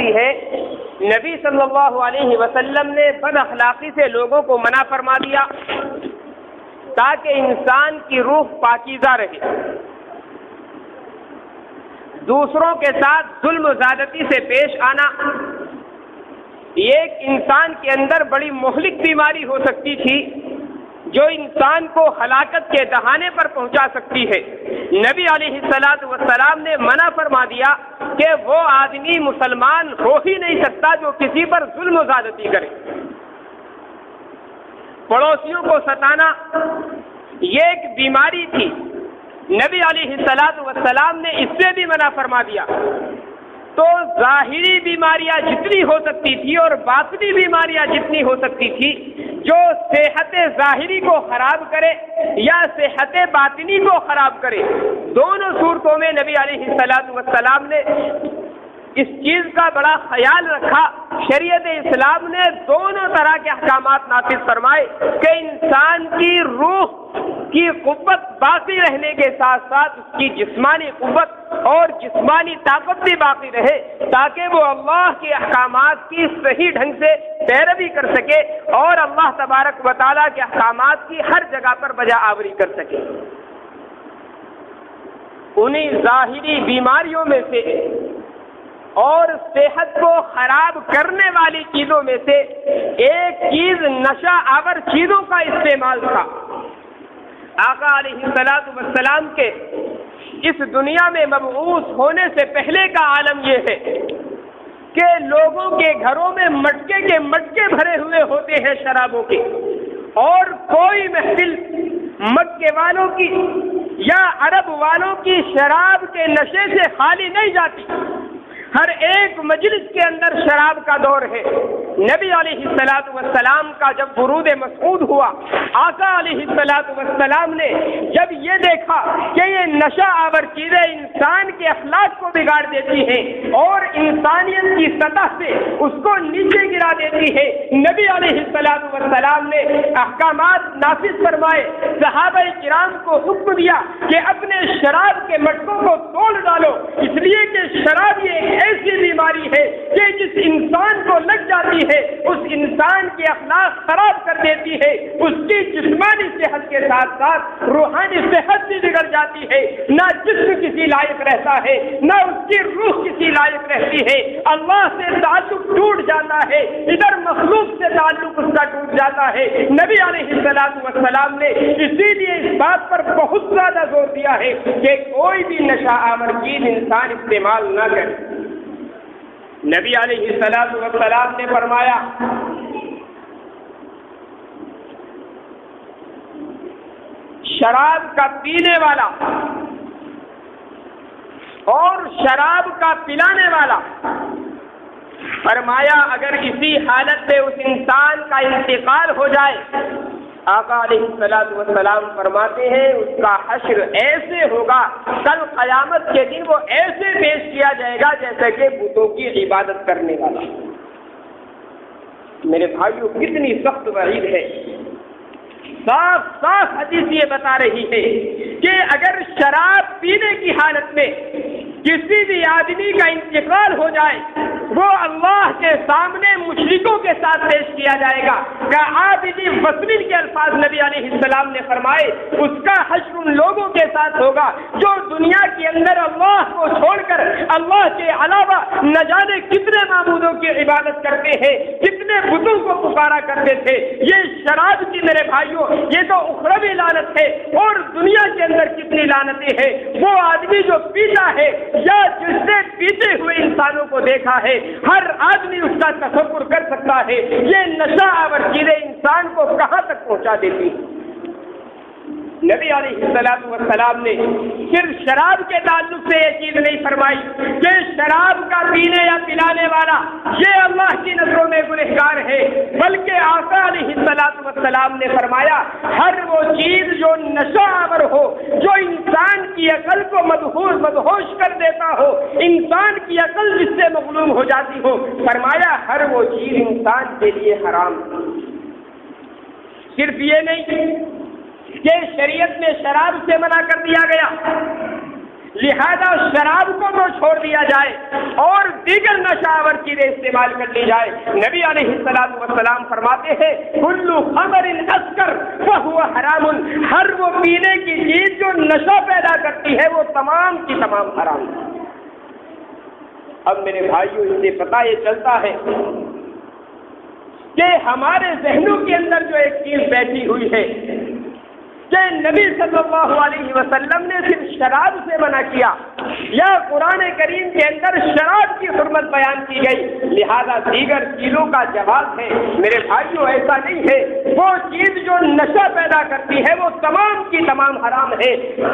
کرتی ہے، نبی صلی اللہ علیہ وسلم نے بد اخلاقی سے لوگوں کو منع فرما دیا تاکہ انسان کی روح پاکیزہ رہے، دوسروں کے ساتھ ظلم و زیادتی سے پیش آنا یہ ایک انسان کے اندر بڑی مہلک بیماری ہو سکتی تھی جو انسان کو ہلاکت کے دہانے پر پہنچا سکتی ہے۔ نبی علیہ السلام نے منع فرما دیا کہ وہ آدمی مسلمان ہو ہی نہیں سکتا جو کسی پر ظلم و زیادتی کرے۔ پڑوسیوں کو ستانا یہ ایک بیماری تھی، نبی علیہ السلام نے اس سے بھی منع فرما دیا۔ تو ظاہری بیماریاں جتنی ہو سکتی تھی اور باطنی بیماریاں جتنی ہو سکتی تھی جو صحت ظاہری کو خراب کرے یا صحت باطنی کو خراب کرے، دونوں صورتوں میں نبی علیہ السلام نے اس چیز کا بڑا خیال رکھا۔ شریعت اسلام نے دونوں طرح کے احکامات نافذ فرمائے کہ انسان کی روح کی قوت باقی رہنے کے ساتھ ساتھ اس کی جسمانی قوت اور جسمانی طاقت بھی باقی رہے تاکہ وہ اللہ کے احکامات کی صحیح ڈھنگ سے پیروی کر سکے اور اللہ تبارک و تعالیٰ کے احکامات کی ہر جگہ پر بجا آوری کر سکے۔ انہیں ظاہری بیماریوں میں سے اور صحت کو خراب کرنے والی چیزوں میں سے ایک چیز نشہ آور چیزوں کا استعمال تھا۔ آقا علیہ السلام کے اس دنیا میں مبعوث ہونے سے پہلے کا عالم یہ ہے کہ لوگوں کے گھروں میں مٹکے کے مٹکے بھرے ہوئے ہوتے ہیں شرابوں کے، اور کوئی محفل مکے والوں کی یا عرب والوں کی شراب کے نشے سے خالی نہیں جاتی، ہر ایک مجلس کے اندر شراب کا دور ہے۔ نبی علیہ السلام کا جب ورود مسعود ہوا، آقا علیہ السلام نے جب یہ دیکھا کہ یہ نشہ آور چیزیں انسان کے اخلاق کو بگاڑ دیتی ہیں اور انسانیت کی سطح سے اس کو نیچے گرا دیتی ہے، نبی علیہ السلام نے احکامات نافذ فرمائے، صحابہ کرام کو حکم دیا کہ اپنے شراب کے مٹکوں کو توڑ ڈالو، اس لیے کہ شراب یہ ایسی بیماری ہے کہ جس انسان کو لگ جاتی ہے اس انسان کے اخلاق خراب کر دیتی ہے، اس کی جسمانی صحت کے ساتھ ساتھ روحانی صحت بھی بگڑ جاتی ہے، نہ جسم کسی لائق رہتا ہے نہ اس کی روح کسی لائق رہتی ہے، اللہ سے تعلق ٹوٹ جاتا ہے، ادھر مخلوق سے تعلق اس کا ٹوٹ جاتا ہے۔ نبی علیہ السلام نے اسی لیے اس بات پر بہت زیادہ زور دیا ہے کہ کوئی بھی نشہ آور چیز انسان استعمال نہ کرے۔ نبی علیہ السلام نے فرمایا شراب کا پینے والا اور شراب کا پلانے والا، فرمایا اگر اسی حالت میں اس انسان کا انتقال ہو جائے، آقا علیہ السلام فرماتے ہیں اس کا حشر ایسے ہوگا، کل قیامت کے دن وہ ایسے پیش کیا جائے گا جیسے کہ بتوں کی عبادت کرنے والا۔ میرے بھائیوں کتنی سخت وعید ہے، صاف صاف حدیث یہ بتا رہی ہے کہ اگر شراب پینے کی حالت میں کسی بھی آدمی کا انتقال ہو جائے وہ اللہ کے سامنے مشرکوں کے ساتھ پیش کیا جائے گا۔ کہ عابدی وسلم کے الفاظ نبی علیہ السلام نے فرمائے اس کا حشر ان لوگوں کے ساتھ ہوگا جو دنیا کے اندر اللہ کو چھوڑ کر اللہ کے علاوہ نہ جانے کتنے معبودوں کی عبادت کرتے ہیں، کتنے بتوں کو پکارا کرتے تھے۔ یہ شراب کی میرے بھائیوں یہ تو اخروی لعنت ہے، اور دنیا کے اندر کتنی لعنتیں ہیں۔ وہ آدمی جو پیتا ہے یا جس نے پیتے ہوئے انسانوں کو دیکھا ہے، ہر آدمی اس کا تصور کر سکتا ہے یہ نشہ آور چیزیں انسان کو کہاں تک پہنچا دیتی ہیں۔ نبی علیہ السلام نے صرف شراب کے تعلق سے یہ چیز نہیں فرمائی کہ شراب کا پینے یا پلانے والا یہ اللہ کی نظروں میں گنہگار ہے، بلکہ آقا علیہ السلام نے فرمایا ہر وہ چیز جو نشہ آور ہو، جو انسان کی عقل کو مدہوش کر دیتا ہو، انسان کی عقل جس سے مغلوب ہو جاتی ہو، فرمایا ہر وہ چیز انسان کے لیے حرام۔ صرف یہ نہیں کہ شریعت میں شراب سے منع کر دیا گیا، لہذا شراب کو تو چھوڑ دیا جائے اور دیگر نشہ آور چیزیں استعمال کر لی جائے۔ نبی علیہ الصلوۃ والسلام فرماتے ہیں کل خمر اسکر فہو حرام، ہر وہ پینے کی چیز جو نشہ پیدا کرتی ہے وہ تمام کی تمام حرام ہے۔ اب میرے بھائیوں اس سے پتہ یہ چلتا ہے کہ ہمارے ذہنوں کے اندر جو ایک چیز بیٹھی ہوئی ہے کہ نبی صلی اللہ علیہ وسلم نے صرف شراب سے منع کیا یا قرآن کریم کے اندر شراب کی حرمت بیان کی گئی لہذا دیگر چیزوں کا جواز ہے۔ میرے بھائیوں ایسا نہیں ہے، وہ چیز جو نشہ پیدا کرتی ہے وہ تمام کی تمام حرام ہے۔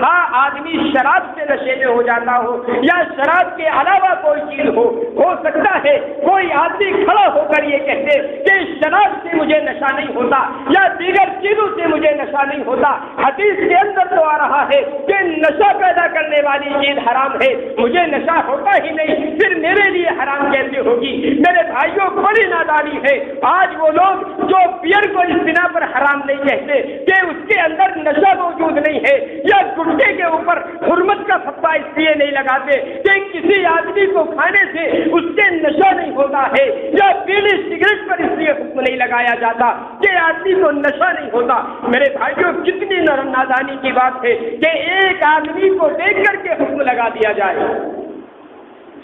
ہاں آدمی شراب سے نشے میں ہو جاتا ہو یا شراب کے علاوہ کوئی چیز ہو سکتا ہے کوئی آدمی کھڑا ہو کر یہ کہتے کہ شراب سے مجھے نشہ نہیں ہوتا یا دیگر چیزوں سے مجھے نشہ نہیں ہوتا۔ حدیث کے اندر تو آ رہا ہے کہ نشہ پیدا کرنے والی چیز حرام ہے، مجھے نشہ ہوتا ہی نہیں، پھر میرے لیے حرام کیسے ہوگی؟ میرے بھائیوں بڑی نادانی ہے آج وہ لوگ جو بیئر کو اس بنا پر حرام نہیں کہتے کہ اس کے اندر نشہ موجود نہیں ہے یا گٹکے کے اوپر حرمت کا فتویٰ اس لیے نہیں لگاتے کہ کسی آدمی کو کھانے سے اس سے نشہ نہیں ہوتا ہے یا بیڑی سگریٹ پر اس لیے حکم نہیں لگایا جاتا کہ آدمی کو نشہ نہیں ہوتا۔ میرے بھائیوں کتنی نادانی کی بات ہے کہ ایک آدمی کو دیکھ کر کے حکم لگا دیا جائے۔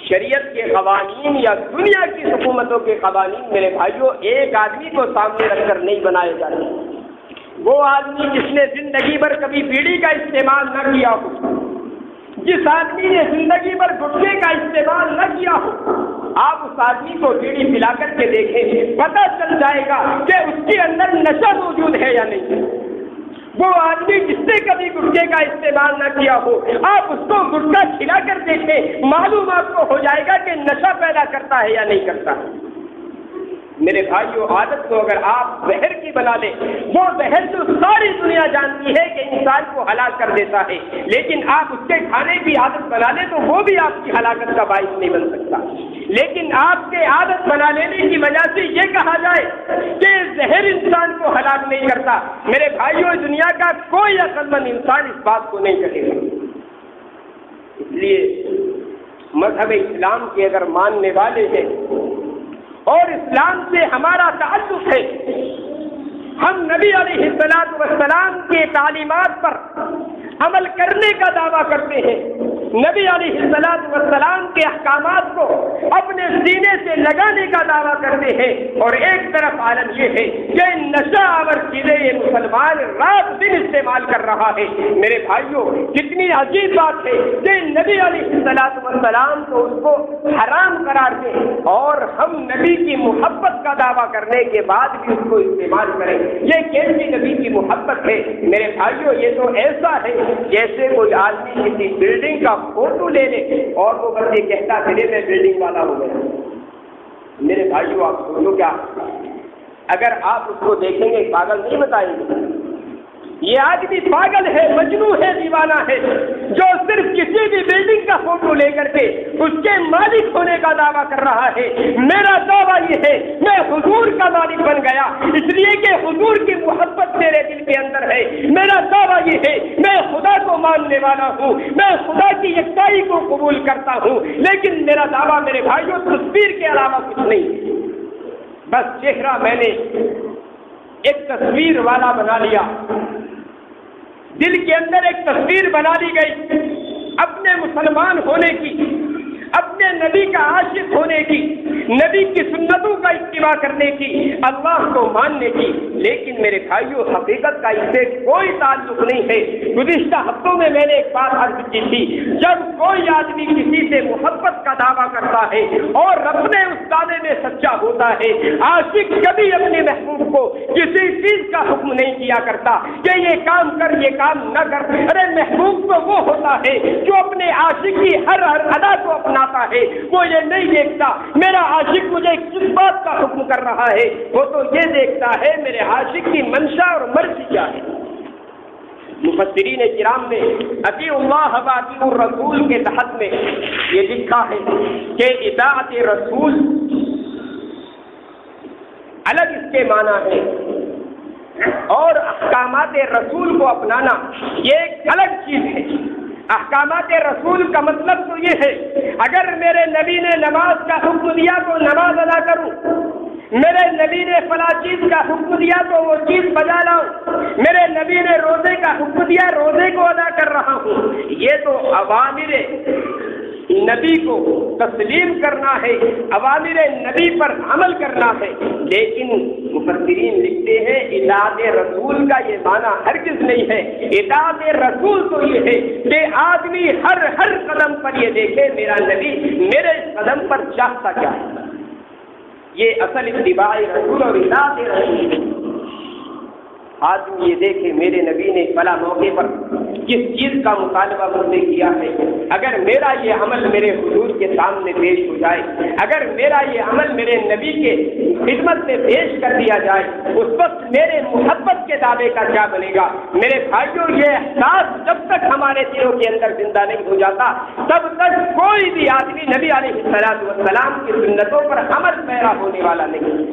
شریعت کے قوانین یا دنیا کی حکومتوں کے قوانین میرے بھائیوں ایک آدمی کو سامنے رکھ کر نہیں بنائے جاتے۔ وہ آدمی جس نے زندگی بھر کبھی بیڑی کا استعمال نہ کیا ہو، جس آدمی نے زندگی بھر گٹکے کا استعمال نہ کیا ہو، آپ اس آدمی کو بیڑی پلا کر کے دیکھیں، پتہ چل جائے گا کہ اس کے اندر نشہ موجود ہے یا نہیں۔ وہ آدمی جس نے کبھی گٹکے کا استعمال نہ کیا ہو، آپ اس کو گٹکا کھلا کر دیکھیں، معلوم آپ کو ہو جائے گا کہ نشہ پیدا کرتا ہے یا نہیں کرتا۔ میرے بھائیوں عادت کو اگر آپ زہر کی بنا لیں، وہ زہر جو ساری دنیا جانتی ہے کہ انسان کو ہلاک کر دیتا ہے، لیکن آپ اس کے کھانے کی عادت بنا لیں تو وہ بھی آپ کی ہلاکت کا باعث نہیں بن سکتا۔ لیکن آپ کے عادت بنا لینے کی وجہ سے یہ کہا جائے کہ زہر انسان کو ہلاک نہیں کرتا، میرے بھائیوں دنیا کا کوئی عقل مند انسان اس بات کو نہیں کہے گا۔ اس لیے مذہب اسلام کے اگر ماننے والے ہیں اور اسلام سے ہمارا تعلق ہے، ہم نبی علیہ الصلوۃ والسلام کے تعلیمات پر عمل کرنے کا دعویٰ کرتے ہیں، نبی علیہ الصلوۃ والسلام کے احکامات کو اپنے سینے سے لگانے کا دعویٰ کرتے ہیں، اور ایک طرف عالم یہ ہے کہ نشہ آور چیزیں یہ مسلمان رات دن استعمال کر رہا ہے۔ میرے بھائیوں کتنی عجیب بات ہے کہ نبی علیہ الصلوۃ والسلام تو اس کو حرام قرار دیں اور ہم نبی کی محبت کا دعویٰ کرنے کے بعد بھی اس کو استعمال کریں، یہ کیسی نبی کی محبت ہے؟ میرے بھائیوں یہ تو ایسا ہے جیسے کوئی آدمی کسی بلڈنگ کا فوٹو لے لے اور وہ بس یہ کہتا پھرے میں بلڈنگ والا ہو گیا۔ میرے بھائیوں آپ سوچو کیا اگر آپ اس کو دیکھیں گے پاگل نہیں بتائیں گے؟ یہ آدمی پاگل ہے، مجنون ہے، دیوانہ ہے، جو صرف کسی بھی بلڈنگ کا فوٹو لے کر کے اس کے مالک ہونے کا دعویٰ کر رہا ہے۔ میرا دعویٰ یہ ہے میں حضور کا مالک بن گیا اس لیے کہ حضور کی محبت میرے دل کے اندر ہے۔ میرا دعویٰ یہ ہے میں خدا کو ماننے والا ہوں، میں خدا کی یکتائی کو قبول کرتا ہوں، لیکن میرا دعویٰ میرے بھائیوں تصویر کے علاوہ کچھ نہیں، بس چہرہ میں نے ایک تصویر والا بنا لیا، دل کے اندر ایک تصویر بنا لی گئی اپنے مسلمان ہونے کی، اپنے نبی کا عاشق ہونے کی، نبی کی سنتوں کا اتباع کرنے کی، اللہ کو ماننے کی، لیکن میرے بھائیوں حقیقت کا اس سے کوئی تعلق نہیں ہے۔ گزشتہ ہفتوں میں نے ایک بات عرض کی تھی، جب کوئی آدمی کسی سے محبت کا دعویٰ کرتا ہے اور اپنے اس دعوے میں سچا ہوتا ہے، عاشق کبھی اپنے محبوب کو کسی چیز کا حکم نہیں کیا کرتا کہ یہ کام کر یہ کام نہ کر۔ ارے محبوب تو وہ ہوتا ہے جو اپنے عاشق کی ہر ادا کو اپناتا ہے، وہ یہ نہیں دیکھتا میرا عاشق مجھے کس بات کا حکم کر رہا ہے، وہ تو یہ دیکھتا ہے میرے عاشق کی منشا اور مرضی کیا ہے۔ مفسرین کرام نے اطیع اللہ و اطیع الرسول کے تحت میں یہ لکھا ہے کہ اطاعت رسول الگ اس کے معنی ہے اور احکامات رسول کو اپنانا یہ ایک الگ چیز ہے۔ احکامات رسول کا مطلب تو یہ ہے، اگر میرے نبی نے نماز کا حکم دیا تو نماز ادا کروں، میرے نبی نے فلاں چیز کا حکم دیا تو وہ چیز بجا لاؤں، میرے نبی نے روزے کا حکم دیا روزے کو ادا کر رہا ہوں۔ یہ تو اوامر نبی کو تسلیم کرنا ہے، اوامر نبی پر عمل کرنا ہے۔ لیکن مفسرین لکھتے ہیں اطاعت رسول کا یہ معنی ہرگز نہیں ہے۔ اطاعت رسول تو یہ ہے کہ آدمی ہر قدم پر یہ دیکھے میرا نبی میرے قدم پر چاہتا کیا ہے۔ یہ اصل اتباع رسول اور اطاعت رسول۔ آدمی یہ دیکھے میرے نبی نے فلاں موقع پر کس چیز کا مطالبہ مجھ سے کیا ہے، اگر میرا یہ عمل میرے حضور کے سامنے پیش ہو جائے، اگر میرا یہ عمل میرے نبی کے خدمت میں پیش کر دیا جائے، اس وقت میرے محبت کے دعوے کا کیا بنے گا۔ میرے بھائیوں، یہ احساس جب تک ہمارے دلوں کے اندر زندہ نہیں ہو جاتا تب تک کوئی بھی آدمی نبی علیہ السلام کی سنتوں پر عمل پیرا ہونے والا نہیں۔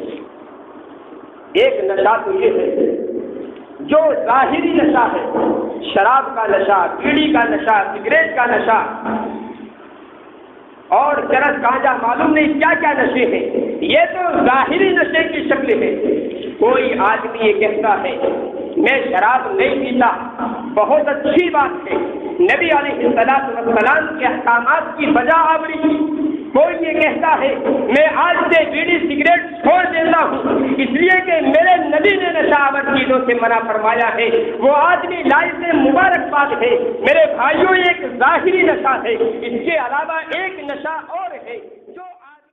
ایک نشہ تو یہ ہے جو ظاہری نشہ ہے، شراب کا نشہ، بیڑی کا نشہ، سگریٹ کا نشہ اور چرس گانجا، معلوم نہیں کیا کیا نشے ہیں، یہ تو ظاہری نشے کی شکل ہے۔ کوئی آدمی یہ کہتا ہے میں شراب نہیں پیتا، بہت اچھی بات ہے، نبی علیہ السلام کے احکامات کی وجہ آوری۔ کوئی یہ کہتا ہے میں آج سے بیڑی سگریٹ چھوڑ دیتا ہوں اس لیے کہ میرے نبی نے نشہ آور چیزوں سے منع فرمایا ہے، وہ آدمی لائق مبارکباد ہے۔ میرے بھائیوں، ایک ظاہری نشہ ہے، اس کے علاوہ ایک نشہ اور ہے